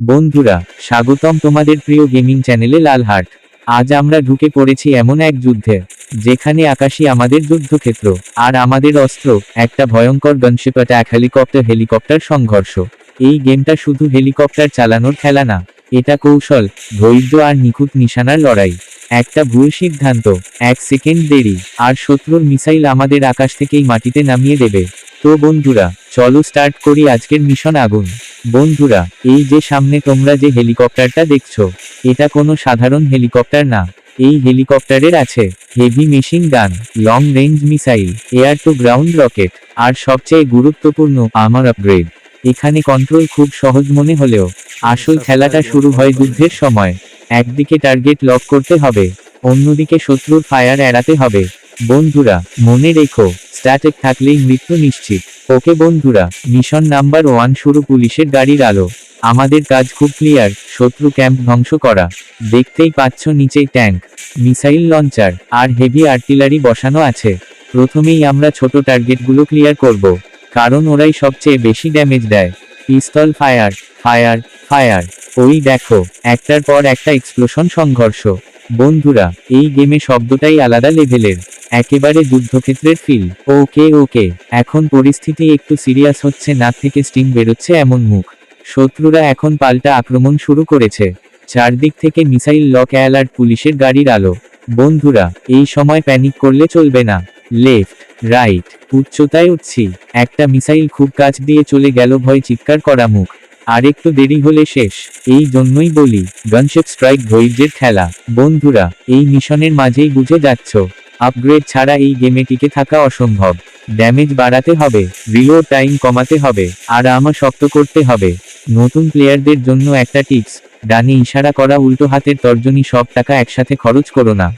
বন্ধুরা, স্বাগতম তোমাদের প্রিয় গেমিং চ্যানেলে লালহাট। আজ আমরা ঢুকে পড়েছি এমন এক যুদ্ধে, যেখানে আকাশই আমাদের যুদ্ধক্ষেত্র, আর আমাদের অস্ত্র একটা ভয়ঙ্কর গনশিপ অ্যাটাক হেলিকপ্টার সংঘর্ষ। এই গেমটা শুধু হেলিকপ্টার চালানোর খেলা না, এটা কৌশল, ধৈর্য আর নিখুঁত নিশানার লড়াই। একটা ভুল সিদ্ধান্ত, এক সেকেন্ড দেরি, আর শত্রুর মিসাইল আমাদের আকাশ থেকেই মাটিতে নামিয়ে দেবে। তো বন্ধুরা, চলো স্টার্ট করি আজকের মিশন আগুন। বন্ধুরা, এই যে সামনে তোমরা যে হেলিকপ্টারটা দেখছো, এটা কোনো সাধারণ হেলিকপ্টার না। এই হেলিকপ্টারের আছে heavy machine gun, long range missile, air to ground rocket, আর সবচেয়ে গুরুত্বপূর্ণ আর্মার আপগ্রেড। এখানে কন্ট্রোল খুব সহজ মনে হলেও আসল খেলাটা শুরু হয় যুদ্ধের সময়। একদিকে টার্গেট লক করতে হবে, অন্যদিকে শত্রুর ফায়ার এড়াতে হবে। বন্ধুরা, মনে রেখো, স্ট্যাটিক থাকলেই মৃত্যু নিশ্চিত। ওকে বন্ধুরা, মিশন নাম্বার 1 শুরু। পুলিশের গাড়ির আলো। আমাদের কাজ খুব ক্লিয়ার, শত্রু ক্যাম্প ধ্বংস করা। দেখতেই পাচ্ছ নিচে ট্যাঙ্ক, মিসাইল লঞ্চার, আর হেভি আর্টিলারি বসানো আছে। প্রথমেই আমরা ছোট টার্গেটগুলো ক্লিয়ার করব, কারণ ওরাই সবচেয়ে বেশি ড্যামেজ দেয়। পিস্তল ফায়ার, ফায়ার, ফায়ার। ওই দেখো, একটার পর একটা এক্সপ্লোশন সংঘর্ষ। বন্ধুরা, এই গেমে শব্দটাই আলাদা লেভেলের, একেবারে যুদ্ধক্ষেত্রের ফিল। ওকে ওকে, এখন পরিস্থিতি একটু সিরিয়াস হচ্ছে, নাক থেকে স্টিং বেরোচ্ছে এমন মুখ। শত্রুরা এখন পাল্টা আক্রমণ শুরু করেছে। চারদিক থেকে মিসাইল লক অ্যালার্ট, পুলিশের গাড়ির আলো। বন্ধুরা, এই সময় প্যানিক করলে চলবে না। লেফট, রাইট, উচ্চতায় উঠছি। একটা মিসাইল খুব কাছ দিয়ে চলে গেল, ভয় চিৎকার করা মুখ। আর একটু দেরি হলে শেষ। এই জন্যই বলি, গনশিপ স্ট্রাইক ধৈর্যের খেলা। বন্ধুরা, এই মিশনের মাঝেই বুঝে যাচ্ছ, আপগ্রেড ছাড়া এই গেমে টিকে থাকা অসম্ভব। ড্যামেজ বাড়াতে হবে, রিলোড টাইম কমাতে হবে, আর আমা শক্ত করতে হবে। নতুন প্লেয়ারদের জন্য একটা টিপস, ডানে ইশারা করা উল্টো হাতের তর্জনী। সব টাকা একসাথে খরচ করো না।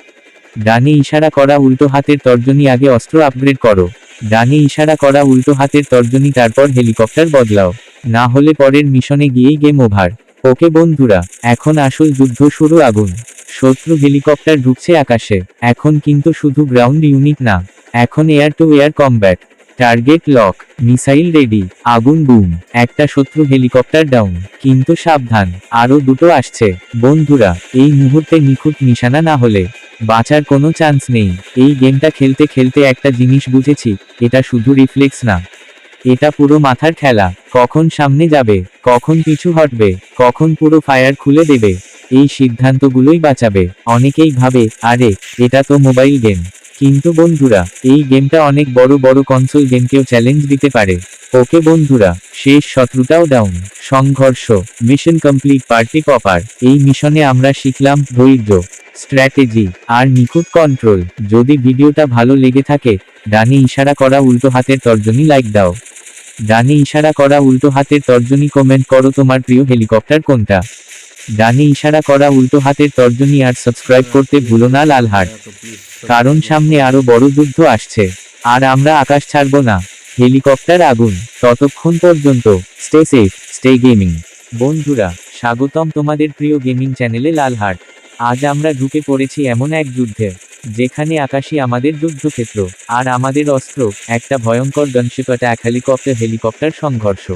ডানে ইশারা করা উল্টো হাতের তর্জনী, আগে অস্ত্র আপগ্রেড করো। ডানে ইশারা করা উল্টো হাতের তর্জনী, তারপর হেলিকপ্টার বদলাও। না হলে পরের মিশনে গিয়েই গেম ওভার। ওকে বন্ধুরা, এখন আসল যুদ্ধ শুরু। আগুন। শত্রু হেলিকপ্টার ঢুকছে আকাশে। এখন কিন্তু শুধু গ্রাউন্ড ইউনিট না, এখন air two air combat. Target lock, missile ready, আগুন বুম। একটা শত্রু হেলিকপ্টার ডাউন, কিন্তু সাবধান, আরো দুটো আসছে। বন্ধুরা, এই মুহূর্তে নিখুঁত নিশানা না হলে বাঁচার কোনো চান্স নেই। এই গেমটা খেলতে খেলতে একটা জিনিস বুঝেছি, এটা শুধু রিফ্লেক্স না, এটা পুরো মাথার খেলা। কখন সামনে যাবে, কখন পিছু হটবে, কখন পুরো ফায়ার খুলে দেবে, এই সিদ্ধান্তগুলোই বাঁচাবে। অনেকেই ভাবে, আরে এটা তো মোবাইল গেম, কিন্তু বন্ধুরা, এই গেমটা অনেক বড় বড় কনসোল গেমকেও চ্যালেঞ্জ দিতে পারে। ওকে বন্ধুরা, শেষ শত্রুটাও ডাউন। সংঘর্ষ, মিশন কমপ্লিট, পার্টি পপার। এই মিশনে আমরা শিখলাম ধৈর্য, স্ট্র্যাটেজি, আর নিখুঁত কন্ট্রোল। যদি ভিডিওটা ভালো লেগে থাকে, ডানে ইশারা করা উল্টো হাতের তর্জনী লাইক দাও। ডানে ইশারা করা উল্টো হাতের তর্জনী কমেন্ট করো তোমার প্রিয় হেলিকপ্টার কোনটা। ডানে ইশারা করা উল্টো হাতের তর্জনী, আর সাবস্ক্রাইব করতে ভুলো না লালহাট, কারণ সামনে আরো বড় যুদ্ধ আসছে। আর আমরা আকাশ ছাড়বো না। হেলিকপ্টার আগুন। ততক্ষণ পর্যন্ত স্টে সেফ, স্টে গেমিং। বন্ধুরা, স্বাগতম তোমাদের প্রিয় গেমিং চ্যানেলে লালহাট। আজ আমরা ঢুকে পড়েছি এমন এক যুদ্ধে, যেখানে আকাশই আমাদের যুদ্ধক্ষেত্র, আর আমাদের অস্ত্র একটা ভয়ঙ্কর গনশিপ অ্যাটাক হেলিকপ্টার সংঘর্ষ।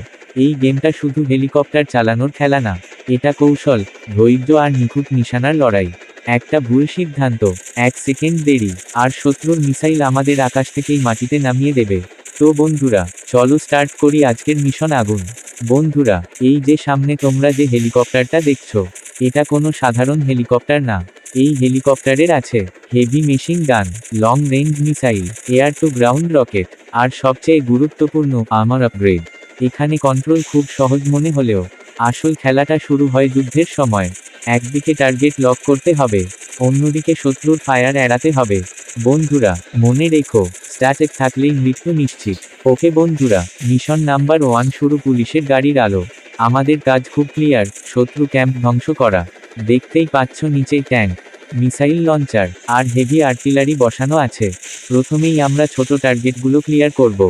এই গেমটা শুধু হেলিকপ্টার চালানোর খেলা না, এটা কৌশল, ধৈর্য, আর নিখুঁত নিশানার লড়াই। একটা ভুল সিদ্ধান্ত, এক সেকেন্ড দেরি, আর শত্রুর মিসাইল আমাদের আকাশ থেকেই মাটিতে নামিয়ে দেবে। তো বন্ধুরা, চলো স্টার্ট করি আজকের মিশন আগুন। বন্ধুরা, এই যে সামনে তোমরা যে হেলিকপ্টারটা দেখছো, এটা কোনো সাধারণ হেলিকপ্টার না। এই হেলিকপ্টারের আছে heavy machine gun, long range missile, air to ground rocket, আর সবচেয়ে গুরুত্বপূর্ণ আর্মার আপগ্রেড। এখানে কন্ট্রোল খুব সহজ মনে হলেও আসল খেলাটা শুরু হয় যুদ্ধের সময়। একদিকে টার্গেট লক করতে হবে, অন্যদিকে শত্রুর ফায়ার এড়াতে হবে। বন্ধুরা, মনে রেখো, স্ট্যাটিক থাকলেই মৃত্যু নিশ্চিত। ওকে বন্ধুরা, মিশন নাম্বার 1 শুরু। পুলিশের গাড়ির আলো। আমাদের কাজ খুব ক্লিয়ার, শত্রু ক্যাম্প ধ্বংস করা। দেখতেই পাচ্ছ নিচে ট্যাঙ্ক, মিসাইল লঞ্চার, আর হেভি আর্টিলারি বসানো আছে। প্রথমেই আমরা ছোট টার্গেটগুলো ক্লিয়ার করব,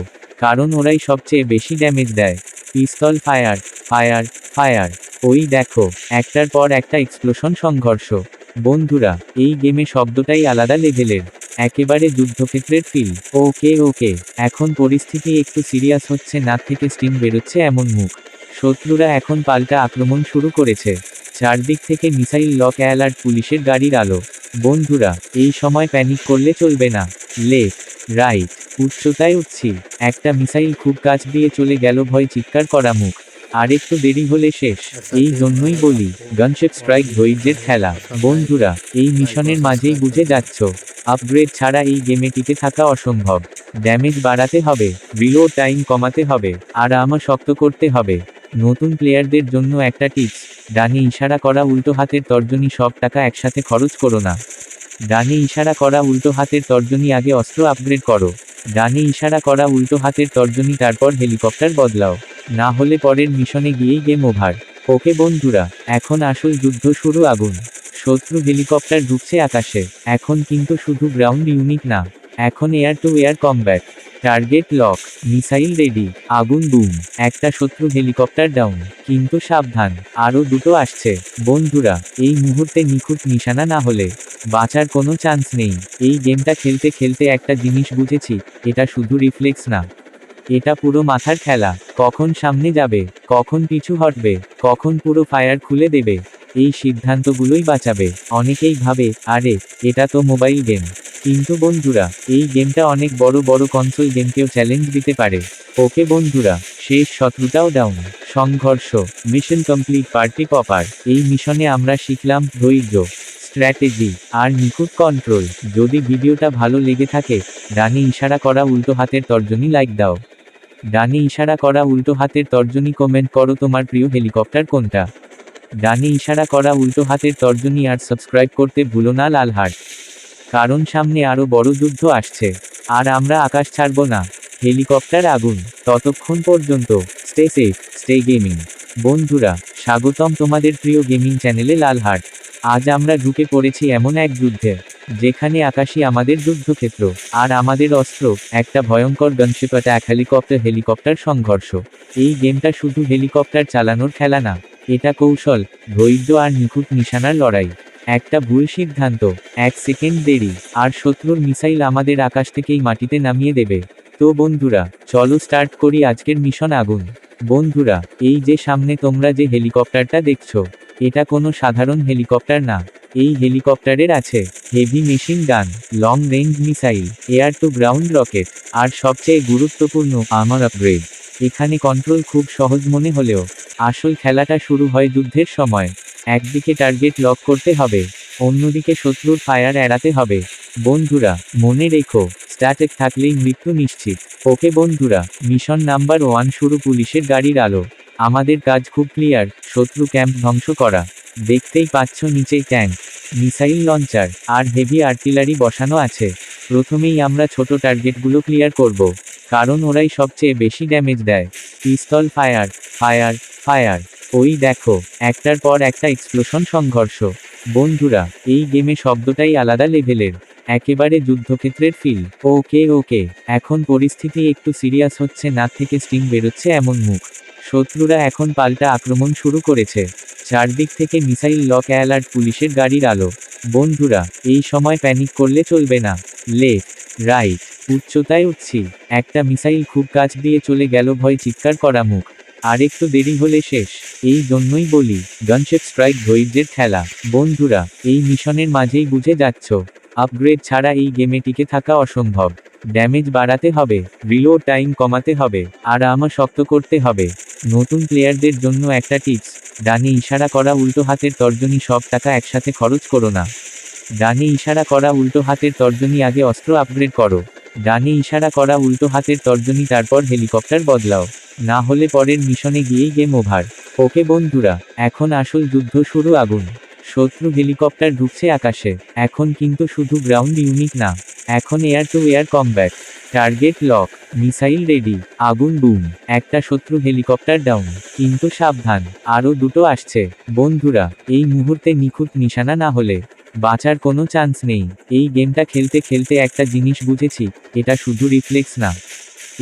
কারণ ওরাই সবচেয়ে বেশি ড্যামেজ দেয়। পিস্তল ফায়ার, ফায়ার, ফায়ার। ওই দেখো, একটার পর একটা এক্সপ্লোশন সংঘর্ষ। বন্ধুরা, এই গেমে শব্দটাই আলাদা লেভেলের, একেবারে যুদ্ধক্ষেত্রের ফিল। ওকে ওকে, এখন পরিস্থিতি একটু সিরিয়াস হচ্ছে, নাক থেকে স্টিং বেরোচ্ছে এমন মুখ। শত্রুরা এখন পাল্টা আক্রমণ শুরু করেছে। চারদিক থেকে মিসাইল লক অ্যালার্ট, পুলিশের গাড়ির আলো। বন্ধুরা, এই সময় প্যানিক করলে চলবে না। লেফট, রাইট, উচ্চতায় উঠছি। একটা মিসাইল খুব কাছ দিয়ে চলে গেল, ভয় চিৎকার করা মুখ। আর একটু দেরি হলে শেষ। এই জন্যই বলি, গানশেপ স্ট্রাইক ধৈর্যের খেলা। বন্ধুরা, এই মিশনের মাঝেই বুঝে যাচ্ছ, আপগ্রেড ছাড়া এই গেমে টিকে থাকা অসম্ভব। ড্যামেজ বাড়াতে হবে, রিলোড টাইম কমাতে হবে, আর আমা শক্ত করতে হবে। নতুন প্লেয়ারদের জন্য একটা টিপস, ডানে ইশারা করা উল্টো হাতের তর্জনী, সব টাকা একসাথে খরচ করো না। ডানে ইশারা করা উল্টো হাতের তর্জনী, আগে অস্ত্র আপগ্রেড করো। ডানে ইশারা করা উল্টো হাতের তর্জনী, তারপর হেলিকপ্টার বদলাও। না হলে পরের মিশনে গিয়েই গেম ওভার। ওকে বন্ধুরা, এখন আসল যুদ্ধ শুরু। আগুন। শত্রু হেলিকপ্টার ঢুকছে আকাশে। এখন কিন্তু শুধু গ্রাউন্ড ইউনিট না, এখন air two air combat. Target lock, missile ready. আগুন বুম। একটা শত্রু হেলিকপ্টার ডাউন। কিন্তু সাবধান, আরও দুটো আসছে। বন্ধুরা, এই মুহূর্তে নিখুঁত নিশানা না হলে বাঁচার কোনো চান্স নেই। এই গেমটা খেলতে খেলতে একটা জিনিস বুঝেছি, এটা শুধু রিফ্লেক্স না, এটা পুরো মাথার খেলা। কখন সামনে যাবে, কখন পিছু হটবে, কখন পুরো ফায়ার খুলে দেবে, এই সিদ্ধান্তগুলোই বাঁচাবে। অনেকেই ভাবে, আরে এটা তো মোবাইল গেম। কিন্তু বন্ধুরা, এই গেমটা অনেক বড় বড় কনসোল গেমকেও চ্যালেঞ্জ দিতে পারে। ওকে বন্ধুরা, শেষ শত্রুতাও ডাউন। সংঘর্ষ, মিশন কমপ্লিট, পার্টি পপার। এই মিশনে আমরা শিখলাম ধৈর্য, স্ট্র্যাটেজি, আর নিখুঁত কন্ট্রোল। যদি ভিডিওটা ভালো লেগে থাকে, ডানে ইশারা করা উল্টো হাতের তর্জনী লাইক দাও। ডানে ইশারা করা উল্টো হাতের তর্জনী কমেন্ট করো তোমার প্রিয় হেলিকপ্টার কোনটা। ডানে ইশারা করা উল্টো হাতের তর্জনী, আর সাবস্ক্রাইব করতে ভুলো না লাল হার্ট। কারণ সামনে আরও বড় যুদ্ধ আসছে, আর আমরা আকাশ ছাড়ব না। হেলিকপ্টার আগুন। ততক্ষণ পর্যন্ত স্টে সেফ, স্টে গেমিং। বন্ধুরা, স্বাগতম তোমাদের প্রিয় গেমিং চ্যানেলে লাল হার্ট। আজ আমরা ঢুকে পড়েছি এমন এক যুদ্ধে, যেখানে আকাশই আমাদের যুদ্ধক্ষেত্র, আর আমাদের অস্ত্র একটা ভয়ঙ্কর গানশিপ অ্যাটাক, হেলিকপ্টার সংঘর্ষ। এই গেমটা শুধু হেলিকপ্টার চালানোর খেলা না, এটা কৌশল, ধৈর্য, আর নিখুঁত নিশানার লড়াই। একটা ভুল সিদ্ধান্ত, এক সেকেন্ড দেরি, আর শত্রুর মিসাইল আমাদের আকাশ থেকেই মাটিতে নামিয়ে দেবে। তো বন্ধুরা, চলো স্টার্ট করি আজকের মিশন। আগুন। বন্ধুরা, এই যে সামনে তোমরা যে হেলিকপ্টারটা দেখছো, এটা কোনো সাধারণ হেলিকপ্টার না। এই হেলিকপ্টারের আছে heavy machine gun, long range missile, air to ground rocket, আর সবচেয়ে গুরুত্বপূর্ণ আর্মার আপগ্রেড। এখানে কন্ট্রোল খুব সহজ মনে হলেও আসল খেলাটা শুরু হয় যুদ্ধের সময়। একদিকে টার্গেট লক করতে হবে, অন্যদিকে শত্রুর ফায়ার এড়াতে হবে। বন্ধুরা, মনে রেখো, স্ট্যাটিক থাকলেই মৃত্যু নিশ্চিত। ওকে বন্ধুরা, মিশন নাম্বার 1 শুরু। পুলিশের গাড়ির আলো। আমাদের কাজ খুব ক্লিয়ার, শত্রু ক্যাম্প ধ্বংস করা। দেখতেই পাচ্ছ নিচেই ট্যাঙ্ক, মিসাইল লঞ্চার, আর হেভি আর্টিলারি বসানো আছে। প্রথমেই আমরা ছোট টার্গেটগুলো ক্লিয়ার করব, কারণ ওরাই সবচেয়ে বেশি ড্যামেজ দেয়। পিস্তল ফায়ার, ফায়ার, ফায়ার। ওই দেখো, একটার পর একটা এক্সপ্লোশন, সংঘর্ষ। বন্ধুরা, এই গেমে শব্দটাই আলাদা লেভেলের, একেবারে যুদ্ধক্ষেত্রের ফিল। ওকে ওকে, এখন পরিস্থিতি একটু সিরিয়াস হচ্ছে, নাক থেকে স্টিং বেরোচ্ছে এমন মুখ। শত্রুরা এখন পাল্টা আক্রমণ শুরু করেছে। চারদিক থেকে মিসাইল লক অ্যালার্ট, পুলিশের গাড়ির আলো। বন্ধুরা, এই সময় প্যানিক করলে চলবে না। লেফট, রাইট, উচ্চতায় উঠছি। একটা মিসাইল খুব কাছ দিয়ে চলে গেল, ভয় চিৎকার করা মুখ। আর একটু দেরি হলে শেষ। এই জন্যই বলি, গানশেপ স্ট্রাইক ধৈর্যের খেলা। বন্ধুরা, এই মিশনের মাঝেই বুঝে যাচ্ছ, আপগ্রেড ছাড়া এই গেমে টিকে থাকা অসম্ভব। ড্যামেজ বাড়াতে হবে, রিলোড টাইম কমাতে হবে, আর আমা শক্ত করতে হবে। নতুন প্লেয়ারদের জন্য একটা টিপস, ডানে ইশারা করা উল্টো হাতের তর্জনী, সব টাকা একসাথে খরচ করো না। ডানে ইশারা করা উল্টো হাতের তর্জনী, আগে অস্ত্র আপগ্রেড করো। ডানে ইশারা করা উল্টো হাতের তর্জনী, তারপর হেলিকপ্টার বদলাও। না হলে পরের মিশনে গিয়েই গেম ওভার। ওকে বন্ধুরা, এখন আসল যুদ্ধ শুরু। আগুন। শত্রু হেলিকপ্টার ঢুকছে আকাশে। এখন কিন্তু শুধু গ্রাউন্ড ইউনিট না, এখন air two air combat. Target lock, missile ready. আগুন বুম। একটা শত্রু হেলিকপ্টার ডাউন। কিন্তু সাবধান, আরও দুটো আসছে। বন্ধুরা, এই মুহূর্তে নিখুঁত নিশানা না হলে বাঁচার কোনো চান্স নেই। এই গেমটা খেলতে খেলতে একটা জিনিস বুঝেছি, এটা শুধু রিফ্লেক্স না,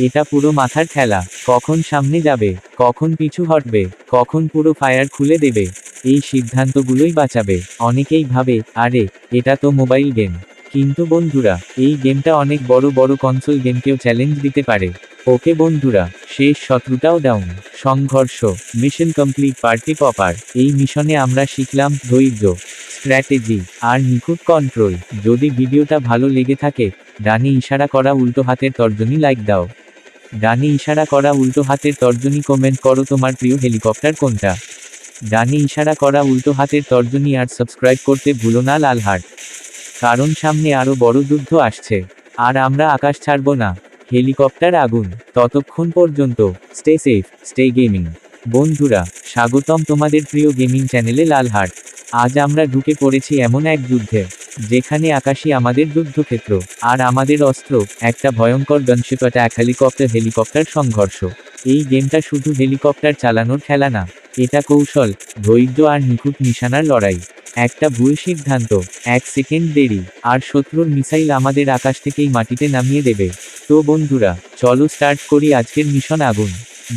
এটা পুরো মাথার খেলা। কখন সামনে যাবে, কখন পিছু হটবে, কখন পুরো ফায়ার খুলে দেবে, এই সিদ্ধান্তগুলোই বাঁচাবে। অনেকেই ভাবে, আরে এটা তো মোবাইল গেম। কিন্তু বন্ধুরা এই গেমটা অনেক বড় বড় কনসোল গেমকেও চ্যালেঞ্জ দিতে পারে। ওকে বন্ধুরা, শেষ শত্রুটাও ডাউন। সংঘর্ষ, মিশন কমপ্লিট, পার্টি পপার। এই মিশনে আমরা শিখলাম ধৈর্য, স্ট্র্যাটেজি আর নিখুঁত কন্ট্রোল। যদি ভিডিওটা ভালো লেগে থাকে, ডানে ইশারা করা উল্টো হাতের তর্জনী লাইক দাও। ডানে ইশারা করা উল্টো হাতের তর্জনী কমেন্ট করো তোমার প্রিয় হেলিকপ্টার কোনটা। ডানে ইশারা করা উল্টো হাতের তর্জনী আর সাবস্ক্রাইব করতে ভুলো না লাল হার্ট। কারণ সামনে আরো বড় যুদ্ধ আসছে, আর আমরা আকাশ ছাড়ব না। হেলিকপ্টার আগুন। ততক্ষণ পর্যন্ত স্টে সেফ, স্টে গেমিং। বন্ধুরা, স্বাগতম তোমাদের প্রিয় গেমিং চ্যানেলে লাল হার্ট। আজ আমরা ঢুকে পড়েছি এমন এক যুদ্ধে, যেখানে আকাশই আমাদের যুদ্ধক্ষেত্র, আর আমাদের অস্ত্র একটা ভয়ঙ্কর গনশিপ অ্যাটাক, হেলিকপ্টার সংঘর্ষ। এই গেমটা শুধু হেলিকপ্টার চালানোর খেলা না, এটা কৌশল, ধৈর্য আর নিখুঁত নিশানার লড়াই। একটা ভুল সিদ্ধান্ত, এক সেকেন্ড দেরি, আর শত্রুর মিসাইল আমাদের আকাশ থেকেই মাটিতে নামিয়ে দেবে। তো বন্ধুরা, চলো স্টার্ট করি আজকের মিশন আগুন।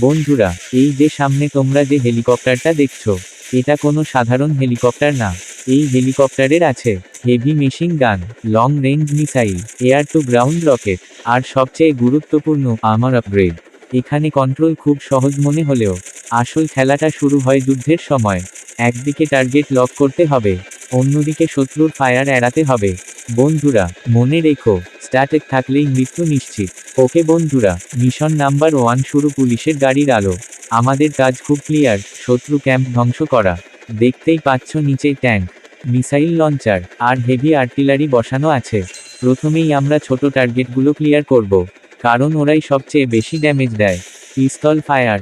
বন্ধুরা, এই যে সামনে তোমরা যে হেলিকপ্টারটা দেখছো, এটা কোনো সাধারণ হেলিকপ্টার না। এই হেলিকপ্টারের আছে heavy machine gun, long range missile, air to ground rocket, আর সবচেয়ে গুরুত্বপূর্ণ আর্মার আপগ্রেড। এখানে কন্ট্রোল খুব সহজ মনে হলেও আসল খেলাটা শুরু হয় যুদ্ধের সময়। একদিকে টার্গেট লক করতে হবে, অন্যদিকে শত্রুর ফায়ার এড়াতে হবে। বন্ধুরা, মনে রেখো, স্ট্যাটিক থাকলেই মৃত্যু নিশ্চিত। ওকে বন্ধুরা, মিশন নাম্বার 1 শুরু। পুলিশের গাড়ির আলো। আমাদের কাজ খুব ক্লিয়ার, শত্রু ক্যাম্প ধ্বংস করা। দেখতেই পাচ্ছ নিচে ট্যাঙ্ক, মিসাইল লঞ্চার আর হেভি আর্টিলারি বসানো আছে। প্রথমেই আমরা ছোট টার্গেটগুলো ক্লিয়ার করব, কারণ ওরাই সবচেয়ে বেশি ড্যামেজ দেয়। পিস্তল ফায়ার,